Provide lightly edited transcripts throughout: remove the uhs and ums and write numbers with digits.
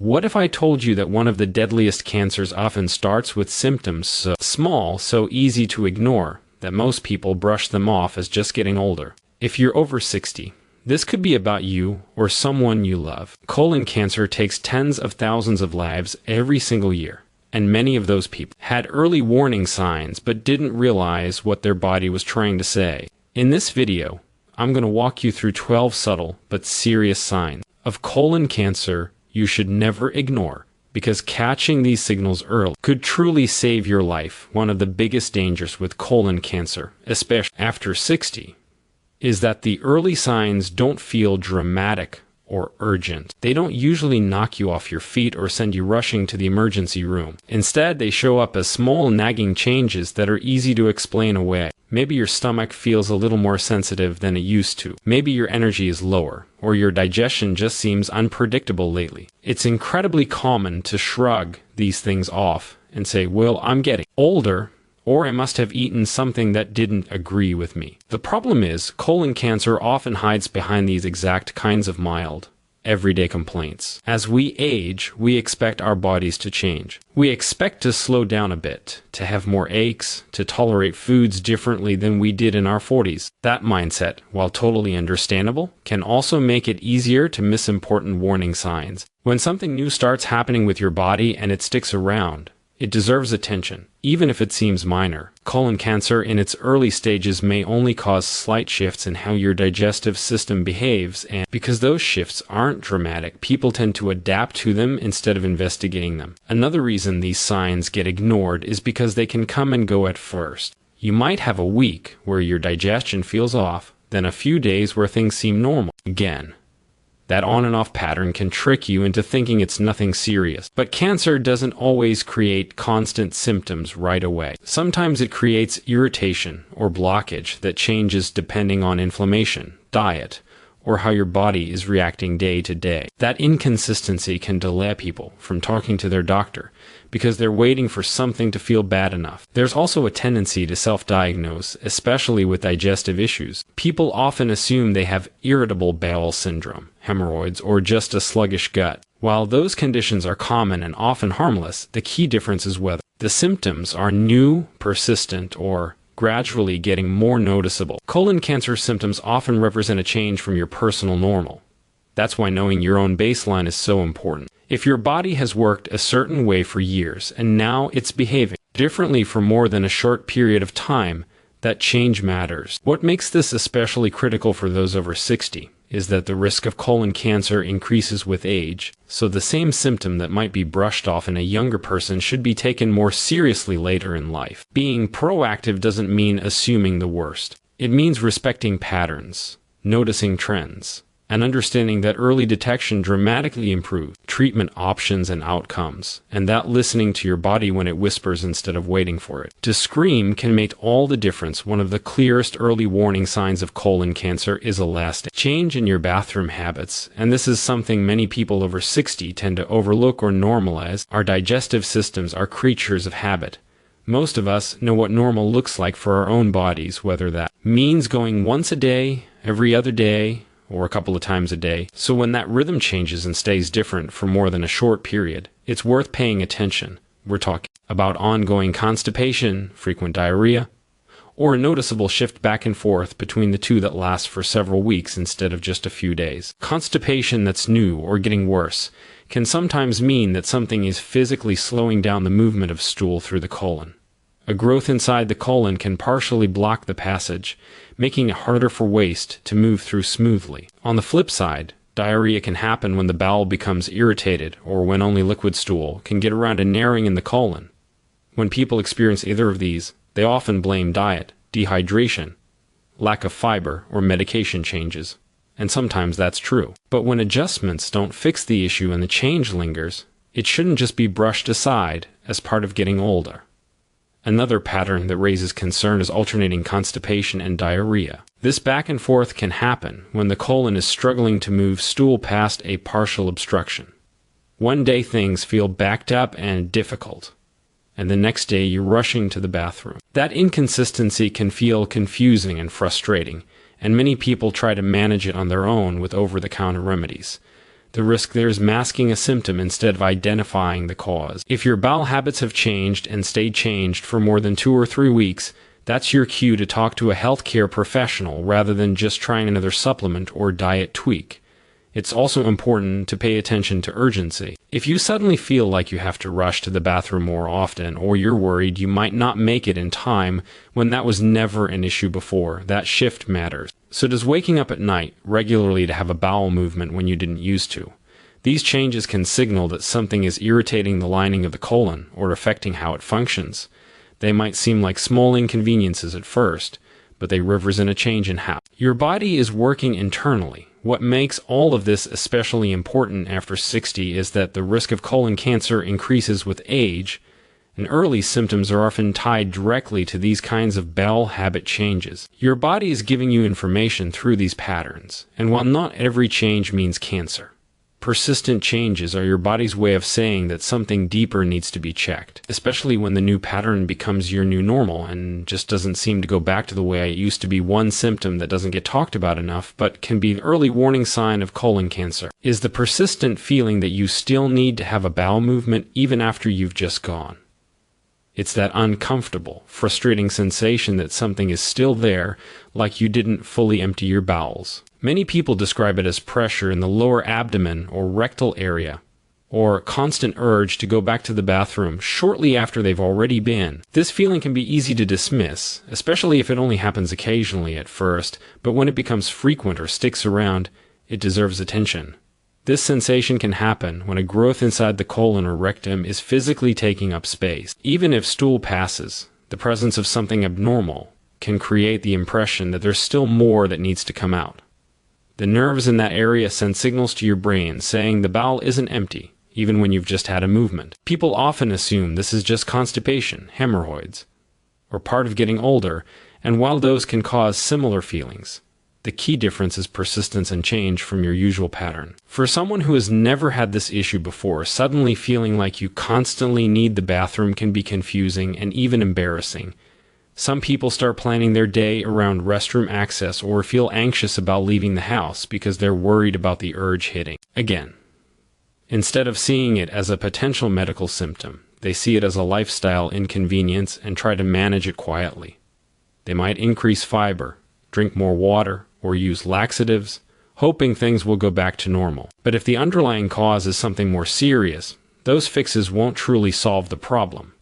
What if I told you that one of the deadliest cancers often starts with symptoms so small, so easy to ignore, that most people brush them off as just getting older? If you're over 60, this could be about you or someone you love. Colon cancer takes tens of thousands of lives every single year, and many of those people had early warning signs but didn't realize what their body was trying to say. In this video, I'm going to walk you through 12 subtle but serious signs of colon cancer you should never ignore, because catching these signals early could truly save your life. One of the biggest dangers with colon cancer, especially after 60, is that the early signs don't feel dramatic or urgent. They don't usually knock you off your feet or send you rushing to the emergency room. Instead, they show up as small nagging changes that are easy to explain away. Maybe your stomach feels a little more sensitive than it used to. Maybe your energy is lower, or your digestion just seems unpredictable lately. It's incredibly common to shrug these things off and say, well, I'm getting older, or I must have eaten something that didn't agree with me. The problem is, colon cancer often hides behind these exact kinds of mild, everyday complaints. As we age, we expect our bodies to change. We expect to slow down a bit, to have more aches, to tolerate foods differently than we did in our 40s. That mindset, while totally understandable, can also make it easier to miss important warning signs. When something new starts happening with your body and it sticks around, it deserves attention, even if it seems minor. Colon cancer in its early stages may only cause slight shifts in how your digestive system behaves, and because those shifts aren't dramatic, people tend to adapt to them instead of investigating them. Another reason these signs get ignored is because they can come and go at first. You might have a week where your digestion feels off, then a few days where things seem normal again. That on and off pattern can trick you into thinking it's nothing serious. But cancer doesn't always create constant symptoms right away. Sometimes it creates irritation or blockage that changes depending on inflammation, diet, or how your body is reacting day to day. That inconsistency can delay people from talking to their doctor because they're waiting for something to feel bad enough. There's also a tendency to self-diagnose, especially with digestive issues. People often assume they have irritable bowel syndrome, hemorrhoids, or just a sluggish gut. While those conditions are common and often harmless, the key difference is whether the symptoms are new, persistent, or gradually getting more noticeable. Colon cancer symptoms often represent a change from your personal normal. That's why knowing your own baseline is so important. If your body has worked a certain way for years and now it's behaving differently for more than a short period of time, that change matters. What makes this especially critical for those over 60 is that the risk of colon cancer increases with age, so the same symptom that might be brushed off in a younger person should be taken more seriously later in life. Being proactive doesn't mean assuming the worst. It means respecting patterns, noticing trends, and understanding that early detection dramatically improves treatment options and outcomes, and that listening to your body when it whispers instead of waiting for it to scream can make all the difference. One of the clearest early warning signs of colon cancer is a lasting change in your bathroom habits, and this is something many people over 60 tend to overlook or normalize. Our digestive systems are creatures of habit. Most of us know what normal looks like for our own bodies, whether that means going once a day, every other day, or a couple of times a day. So when that rhythm changes and stays different for more than a short period, it's worth paying attention. We're talking about ongoing constipation, frequent diarrhea, or a noticeable shift back and forth between the two that lasts for several weeks instead of just a few days. Constipation that's new or getting worse can sometimes mean that something is physically slowing down the movement of stool through the colon. A growth inside the colon can partially block the passage, making it harder for waste to move through smoothly. On the flip side, diarrhea can happen when the bowel becomes irritated or when only liquid stool can get around a narrowing in the colon. When people experience either of these, they often blame diet, dehydration, lack of fiber, or medication changes. And sometimes that's true. But when adjustments don't fix the issue and the change lingers, it shouldn't just be brushed aside as part of getting older. Another pattern that raises concern is alternating constipation and diarrhea. This back and forth can happen when the colon is struggling to move stool past a partial obstruction. One day things feel backed up and difficult, and the next day you're rushing to the bathroom. That inconsistency can feel confusing and frustrating, and many people try to manage it on their own with over-the-counter remedies. The risk there is masking a symptom instead of identifying the cause. If your bowel habits have changed and stayed changed for more than 2 or 3 weeks, that's your cue to talk to a healthcare professional rather than just trying another supplement or diet tweak. It's also important to pay attention to urgency. If you suddenly feel like you have to rush to the bathroom more often, or you're worried you might not make it in time when that was never an issue before, that shift matters. So does waking up at night regularly to have a bowel movement when you didn't used to? These changes can signal that something is irritating the lining of the colon or affecting how it functions. They might seem like small inconveniences at first, but they represent a change in how your body is working internally. What makes all of this especially important after 60 is that the risk of colon cancer increases with age, and early symptoms are often tied directly to these kinds of bowel habit changes. Your body is giving you information through these patterns, and while not every change means cancer, persistent changes are your body's way of saying that something deeper needs to be checked, especially when the new pattern becomes your new normal and just doesn't seem to go back to the way it used to be. One symptom that doesn't get talked about enough but can be an early warning sign of colon cancer is the persistent feeling that you still need to have a bowel movement even after you've just gone. It's that uncomfortable, frustrating sensation that something is still there, like you didn't fully empty your bowels. Many people describe it as pressure in the lower abdomen or rectal area, or constant urge to go back to the bathroom shortly after they've already been. This feeling can be easy to dismiss, especially if it only happens occasionally at first, but when it becomes frequent or sticks around, it deserves attention. This sensation can happen when a growth inside the colon or rectum is physically taking up space. Even if stool passes, the presence of something abnormal can create the impression that there's still more that needs to come out. The nerves in that area send signals to your brain saying the bowel isn't empty, even when you've just had a movement. People often assume this is just constipation, hemorrhoids, or part of getting older, and while those can cause similar feelings, the key difference is persistence and change from your usual pattern. For someone who has never had this issue before, suddenly feeling like you constantly need the bathroom can be confusing and even embarrassing. Some people start planning their day around restroom access or feel anxious about leaving the house because they're worried about the urge hitting. Again, instead of seeing it as a potential medical symptom, they see it as a lifestyle inconvenience and try to manage it quietly. They might increase fiber, drink more water, or use laxatives, hoping things will go back to normal. But if the underlying cause is something more serious, those fixes won't truly solve the problem.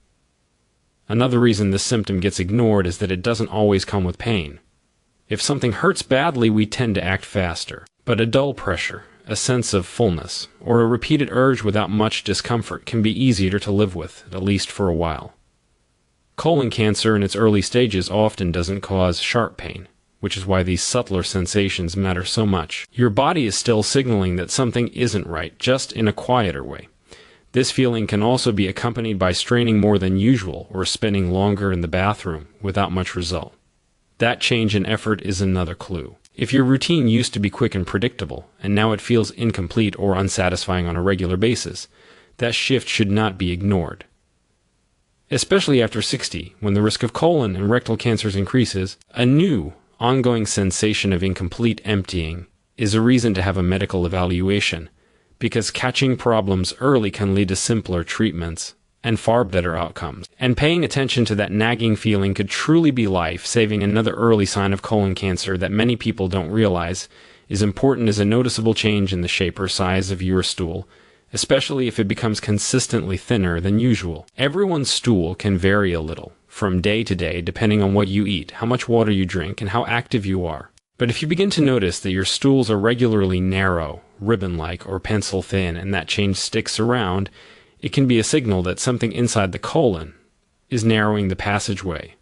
Another reason this symptom gets ignored is that it doesn't always come with pain. If something hurts badly, we tend to act faster. But a dull pressure, a sense of fullness, or a repeated urge without much discomfort can be easier to live with, at least for a while. Colon cancer in its early stages often doesn't cause sharp pain, which is why these subtler sensations matter so much. Your body is still signaling that something isn't right, just in a quieter way. This feeling can also be accompanied by straining more than usual or spending longer in the bathroom without much result. That change in effort is another clue. If your routine used to be quick and predictable, and now it feels incomplete or unsatisfying on a regular basis, that shift should not be ignored. Especially after 60, when the risk of colon and rectal cancers increases, a new, ongoing sensation of incomplete emptying is a reason to have a medical evaluation, because catching problems early can lead to simpler treatments and far better outcomes. And paying attention to that nagging feeling could truly be life-saving. Another early sign of colon cancer that many people don't realize is important is a noticeable change in the shape or size of your stool, especially if it becomes consistently thinner than usual. Everyone's stool can vary a little from day to day depending on what you eat, how much water you drink, and how active you are. But if you begin to notice that your stools are regularly narrow, ribbon-like, or pencil-thin, and that change sticks around, it can be a signal that something inside the colon is narrowing the passageway.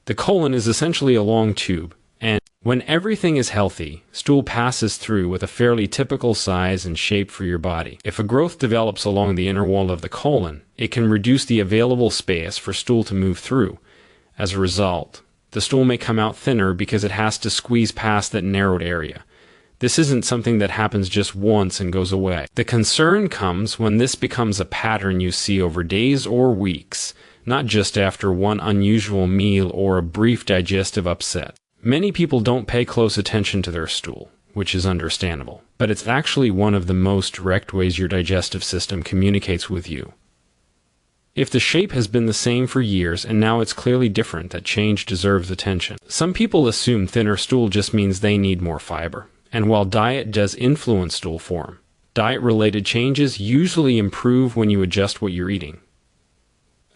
The colon is essentially a long tube, and when everything is healthy, stool passes through with a fairly typical size and shape for your body. If a growth develops along the inner wall of the colon, it can reduce the available space for stool to move through. As a result, the stool may come out thinner because it has to squeeze past that narrowed area. This isn't something that happens just once and goes away. The concern comes when this becomes a pattern you see over days or weeks, not just after one unusual meal or a brief digestive upset. Many people don't pay close attention to their stool, which is understandable. But it's actually one of the most direct ways your digestive system communicates with you. If the shape has been the same for years and now it's clearly different, that change deserves attention. Some people assume thinner stool just means they need more fiber. And while diet does influence stool form, diet-related changes usually improve when you adjust what you're eating.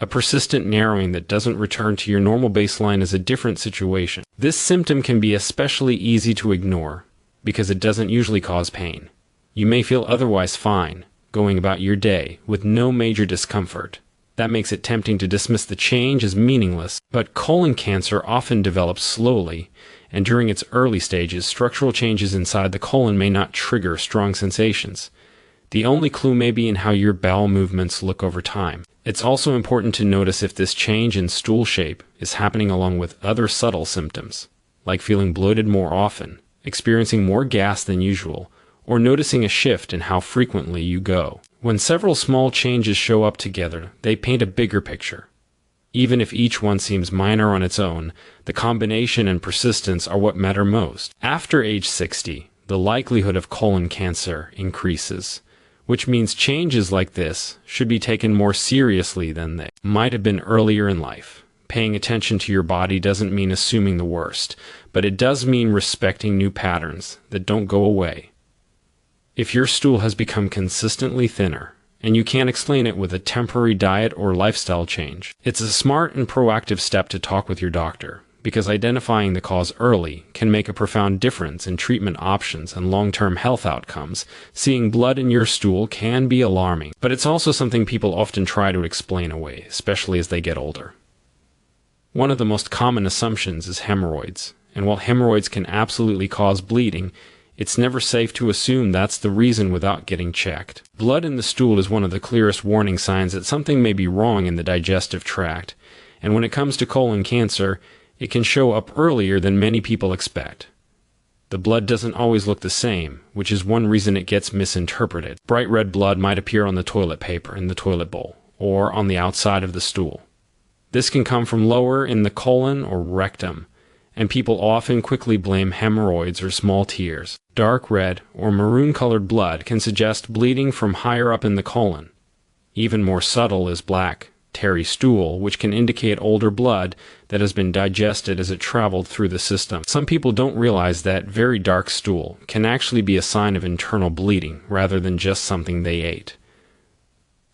A persistent narrowing that doesn't return to your normal baseline is a different situation. This symptom can be especially easy to ignore because it doesn't usually cause pain. You may feel otherwise fine, going about your day with no major discomfort. That makes it tempting to dismiss the change as meaningless, but colon cancer often develops slowly, and during its early stages, structural changes inside the colon may not trigger strong sensations. The only clue may be in how your bowel movements look over time. It's also important to notice if this change in stool shape is happening along with other subtle symptoms, like feeling bloated more often, experiencing more gas than usual, or noticing a shift in how frequently you go. When several small changes show up together, they paint a bigger picture. Even if each one seems minor on its own, the combination and persistence are what matter most. After age 60, the likelihood of colon cancer increases, which means changes like this should be taken more seriously than they might have been earlier in life. Paying attention to your body doesn't mean assuming the worst, but it does mean respecting new patterns that don't go away. If your stool has become consistently thinner, and you can't explain it with a temporary diet or lifestyle change, it's a smart and proactive step to talk with your doctor, because identifying the cause early can make a profound difference in treatment options and long-term health outcomes. Seeing blood in your stool can be alarming, but it's also something people often try to explain away, especially as they get older. One of the most common assumptions is hemorrhoids, and while hemorrhoids can absolutely cause bleeding, it's never safe to assume that's the reason without getting checked. Blood in the stool is one of the clearest warning signs that something may be wrong in the digestive tract, and when it comes to colon cancer, it can show up earlier than many people expect. The blood doesn't always look the same, which is one reason it gets misinterpreted. Bright red blood might appear on the toilet paper in the toilet bowl, or on the outside of the stool. This can come from lower in the colon or rectum, and people often quickly blame hemorrhoids or small tears. Dark red or maroon-colored blood can suggest bleeding from higher up in the colon. Even more subtle is black, tarry stool, which can indicate older blood that has been digested as it traveled through the system. Some people don't realize that very dark stool can actually be a sign of internal bleeding rather than just something they ate.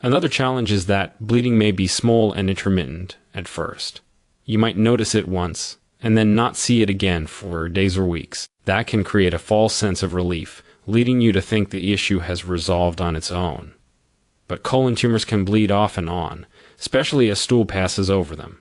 Another challenge is that bleeding may be small and intermittent at first. You might notice it once, and then not see it again for days or weeks. That can create a false sense of relief, leading you to think the issue has resolved on its own. But colon tumors can bleed off and on, especially as stool passes over them.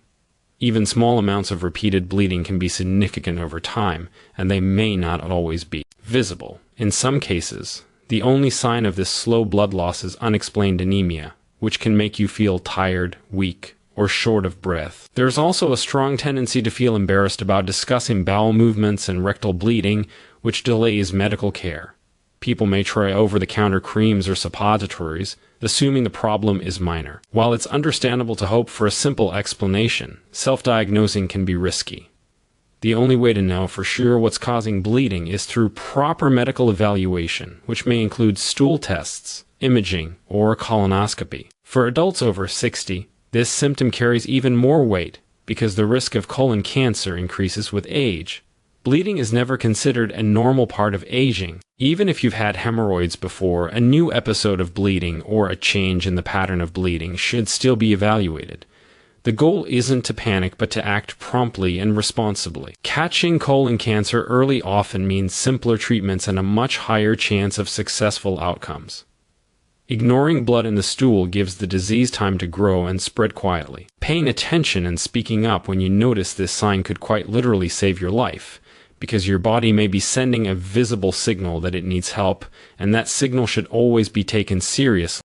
Even small amounts of repeated bleeding can be significant over time, and they may not always be visible. In some cases, the only sign of this slow blood loss is unexplained anemia, which can make you feel tired, weak, or short of breath. There's also a strong tendency to feel embarrassed about discussing bowel movements and rectal bleeding, which delays medical care. People may try over-the-counter creams or suppositories, assuming the problem is minor. While it's understandable to hope for a simple explanation, self-diagnosing can be risky. The only way to know for sure what's causing bleeding is through proper medical evaluation, which may include stool tests, imaging, or colonoscopy. For adults over 60, this symptom carries even more weight because the risk of colon cancer increases with age. Bleeding is never considered a normal part of aging. Even if you've had hemorrhoids before, a new episode of bleeding or a change in the pattern of bleeding should still be evaluated. The goal isn't to panic, but to act promptly and responsibly. Catching colon cancer early often means simpler treatments and a much higher chance of successful outcomes. Ignoring blood in the stool gives the disease time to grow and spread quietly. Paying attention and speaking up when you notice this sign could quite literally save your life, because your body may be sending a visible signal that it needs help, and that signal should always be taken seriously.